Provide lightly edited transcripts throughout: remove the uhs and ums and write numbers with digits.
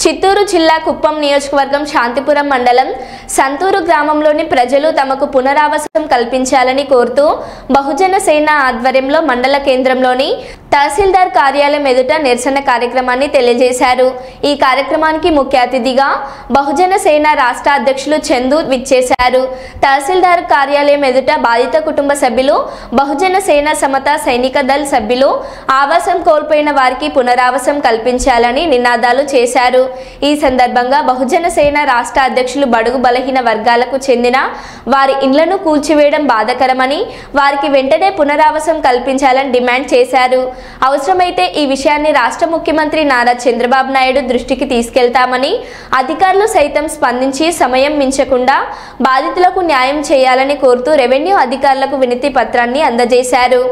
చిత్తూరు జిల్లా కుప్పం నియోజకవర్గం శాంతిపురం మండలం సంతూరు గ్రామంలోని ప్రజలు తమకు పునరావాసం కల్పించాలని కోరుతూ బహుజన సేన ఆధ్వర్యంలో మండల కేంద్రంలోని తహసీల్దార్ కార్యాలయం ఎదుట నిరసన కార్యక్రమాన్ని తెలియజేశారు। ఈ కార్యక్రమానికి ముఖ్య అతిథిగా బహుజన సేన రాష్ట్ర అధ్యక్షులు చందు విచ్చేశారు। తహసీల్దార్ కార్యాలయం ఎదుట బాధిత కుటుంబ సభ్యులు, బహుజన సేన సమత సైనిక దళ సభ్యులు ఆవాసం కోల్పోయిన వారికి పునరావాసం కల్పించాలని నినాదాలు చేశారు। ఈ సందర్భంగా బహుజన సేన రాష్ట్ర అధ్యక్షులు బడుగు బలహీన వర్గాలకు చెందిన వారి ఇళ్లను కూల్చివేయడం బాధాకరమని, వారికి వెంటనే పునరావాసం కల్పించాలని డిమాండ్ చేశారు। అవసరమైతే ఈ విషయాన్ని రాష్ట్ర ముఖ్యమంత్రి నారా చంద్రబాబు నాయుడు దృష్టికి తీసుకెళ్తామని, అధికారులు సైతం స్పందించి సమయం మించకుండా బాధితులకు న్యాయం చేయాలని కోరుతూ రెవెన్యూ అధికారులకు వినతి పత్రాన్ని అందజేశారు।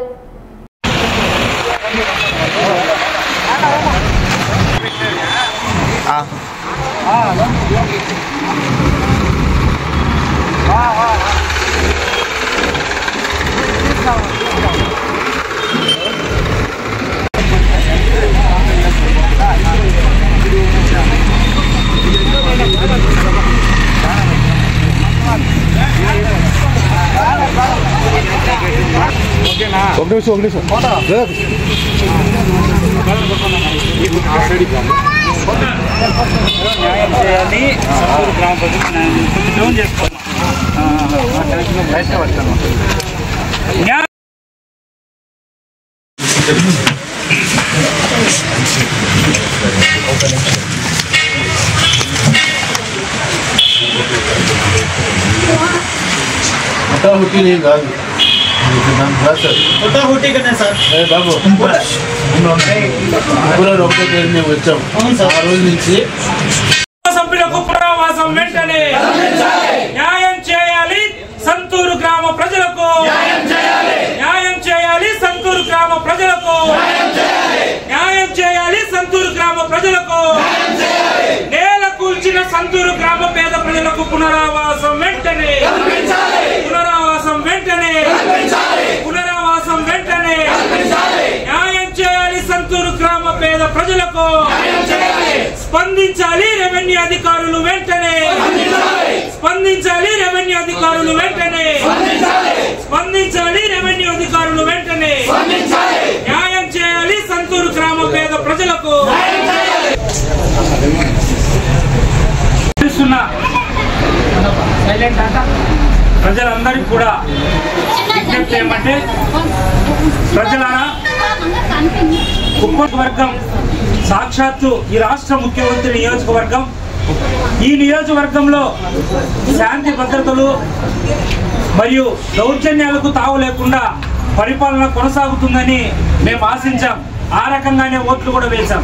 సభ్యులకు పునరావాసం వెంటనే న్యాయం చేయాలి। సంతూరు గ్రామ ప్రజలకు న్యాయం చేయాలి। సంతూరు గ్రామ ప్రజలకు న్యాయం చేయాలి। సంతూరు గ్రామ ప్రజలకు నేల కూల్చిన సంతూరు గ్రామ పేద ప్రజలకు పునరావాసం వెంటనే పునరావాసం వెంటనే పునరావాసం వెంటనే న్యాయం చేయాలి। సంతూరు గ్రామ పేద ప్రజలకు స్పందించాలి రెవెన్యూ అధికారులు వెంటనే స్పందించాలి రెవెన్యూ అధికారులు వెంటనే స్పందించాలి రెవెన్యూ అధికారులు వెంటనే న్యాయం చేయాలి। సంతూరు గ్రామ పేద ప్రజలకు ప్రజలందరికీ కూడా విజ్ఞప్తి ఏమంటే, ప్రజలారా కుప్పం వర్గం సాక్షాత్తు ఈ రాష్ట్ర ముఖ్యమంత్రి నియోజకవర్గం, ఈ నియోజకవర్గంలో శాంతి భద్రతలు మరియు దౌర్జన్యాలకు తావు లేకుండా పరిపాలన కొనసాగుతుందని మేము ఆశించాం। ఆ రకంగానే ఓట్లు కూడా వేశాం।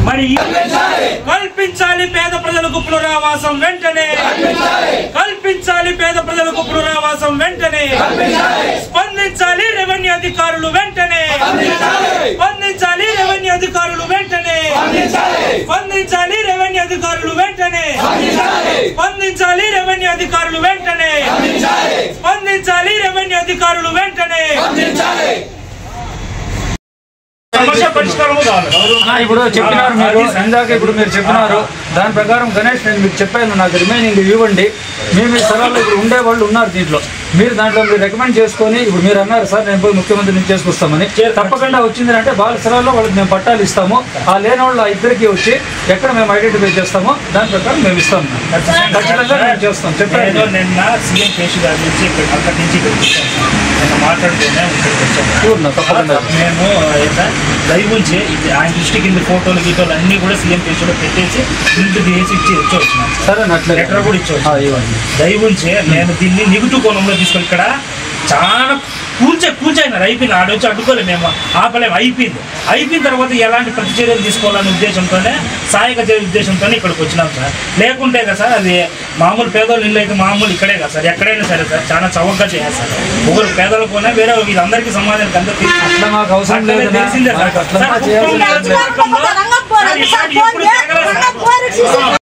మరి కల్పించాలి పేద ప్రజలకు పునరావాసం వెంటనే కల్పించాలి పేద ప్రజలకు పునరావాసం వెంటనే స్పందించాలి రెవెన్యూ అధికారులు వెంటనే స్పందించాలి రెవెన్యూ అధికారులు వెంటనే స్పందించాలి రెవెన్యూ అధికారులు వెంటనే స్పందించాలి రెవెన్యూ అధికారులు వెంటనే స్పందించాలి రెవెన్యూ అధికారులు వెంటనే ఇప్పుడు చెప్పినారు మీరు ఇందాక, ఇప్పుడు మీరు చెప్పినారు దాని ప్రకారం గణేష్ నేను మీకు చెప్పాను, నాకు రిమైనింగ్ ఇవ్వండి। మేము ఈ స్థలాల్లో ఇప్పుడు ఉండే వాళ్ళు ఉన్నారు దీంట్లో, మీరు దాంట్లో మీరు రికమెండ్ చేసుకొని, ఇప్పుడు మీరు అన్నారు సార్ నేను పోయి ముఖ్యమంత్రి నుంచి చేసుకొస్తామని, తప్పకుండా వచ్చింది అంటే వాళ్ళ స్థలాల్లో వాళ్ళకి మేము పట్టాలు ఇస్తాము। ఆ లేని వాళ్ళు ఆ ఇద్దరికి వచ్చి ఎక్కడ మేము ఐడెంటిఫై చేస్తామో దాని ప్రకారం మేము ఇస్తాము, ఖచ్చితంగా మేము చేస్తాం చెప్పాను। నిన్న సీఎం కేసు గారి నుంచి అక్కడి నుంచి మాట్లాడుతూనే తప్పకుండా మేము లైవ్ ఉంచి ఆయన దృష్టి కింద ఫోటోలు గీటోలు అన్ని కూడా సీఎం కేసులో పెట్టేసి ఇంటికి తీసి ఇచ్చి వచ్చినాం సరే, లెటర్ కూడా ఇచ్చి దైవ ఉంచే నేను దీన్ని నెగిటివ్ కోణంలో తీసుకొని ఇక్కడ చాలా కూల్చైనారు, అయిపోయింది, ఆడొచ్చి అడ్డుకోలేము, మేము ఆపలేము, అయిపోయిన తర్వాత ఎలాంటి ప్రతిచర్యలు తీసుకోవాలనే ఉద్దేశంతోనే సాయక ఉద్దేశంతోనే ఇక్కడికి వచ్చినాం సార్। లేకుంటే కదా సార్ అది మామూలు పేదోళ్ళు ఇల్లు అయితే మామూలు ఇక్కడే కదా సార్, ఎక్కడైనా సరే సార్ చాలా చౌకగా చేయాలి। ఒకరు పేదలకు పోయినా వేరే వీళ్ళందరికీ సమాధానం తెలిసిందే సార్।